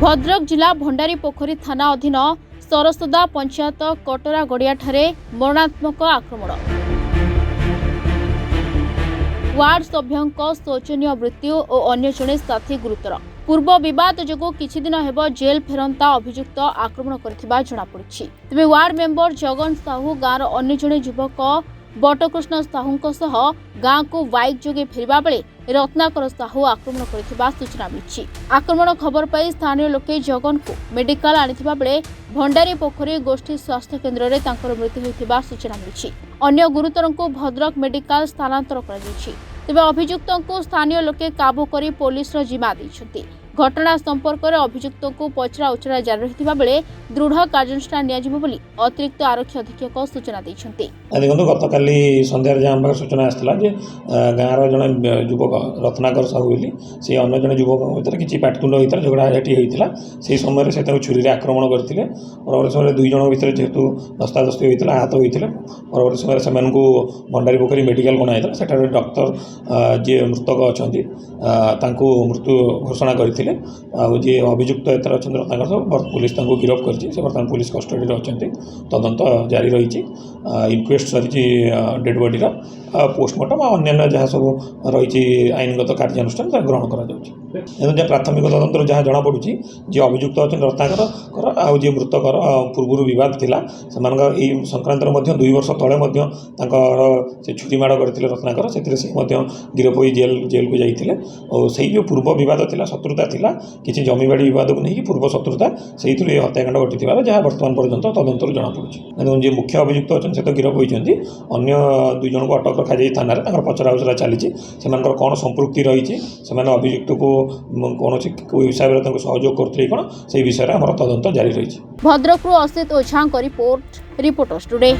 भद्रक जिला भंडारी पोखरी थाना अधीन सरसदा पंचायत कटरा गड़िया ठारे मरणात्मक आक्रमण। वार्ड सभ्यों शोचनीय मृत्यु और अन्य जड़े साथी गुरुतर। पूर्व बद जो किछि दिन हेब जेल फेरंता अभियुक्त आक्रमण करथिबा जणा पड़िछि। तेबे वार्ड मेंबर जगन साहू गाँव अन्य जड़े युवक बटकृष्ण साहू सह गाँव को बाइक जोगे फेरिबा बेले रत्नाकर साहू आक्रमण करथिबा सूचना मिली। आक्रमण खबर पाई स्थानीय लोके जगन को मेडिकल आनिथिबा बेले भंडारी पोखरी गोष्ठी स्वास्थ्य केन्द्र रे तांकर मृत्यु होइथिबा सूचना मिली। अन्य गुरुतर को भद्रक मेडिकल स्थानांतर कर तेबे अभियुक्त को स्थानीय लोके काबू करी पुलिस जिम्मा दैछथि। घटना संपर्क में अभियुक्त को पचरा उचरा जारी रहिथिबा बेले दृढ़ कार्यानुष्ठान नियाजिबो बोली अतिरिक्त आरक्षी अधीक्षक सूचना दैछथि। देखो गतकाली सन्ध्या जहाँ सूचना आसाला गाँव जड़े युवक रत्नाकर साहू बोली से अन्य जड़े युवक भर किसी पाटकुंड होता है झगड़ाझाटी होता से समय से छुरी आक्रमण करते परवर्त समय दुई जन भर जेहेतु दस्तादस्ती होता आहत होते परवर्त समय से भंडारी पोखरी मेडिकल गणाई सेठारे डॉक्टर जी मृतक अच्छा मृत्यु घोषणा करते जी अभियुक्त एतर अच्छा रत्नाकर साहू पुलिस गिरफ्त कर बर्तमान पुलिस कस्टडी अच्छा तदंत जारी रही। इनक्वेस्ट सरी डेड बॉडीर पोस्टमार्टम अन्य जहाँ सब रही आईनगत कार्यानुष्ठान ग्रहण कर प्राथमिक तदंतर जहाँ जमापड़ी जी अभियुक्त अच्छा रत्नाकर आ मृतकर पूर्व बद थिला से संक्रांत 2 वर्ष तले से छुरी माड़ करते रत्नाकर से गिरफ हो जेल को जाते और से जो पूर्व बद थिला शत्रुता थिला किसी जमीबाड़ी बद को लेकिन पूर्व शत्रुता से हत्याकांड घटी जहाँ बर्तमान पर्यंत तदंतर जमापड़ी जी मुख्य अभियुक्त अच्छा से तो गिरफ होती अन्य 2 जन को अटक रखा थाना पचरा उचरा चली कौन संपृक्ति रही अभियुक्त को कौन हिसाब से सहयोग करते कौन से विषय में तदंत जारी रही। भद्रक असित ओझा रिपोर्टर्स टुडे।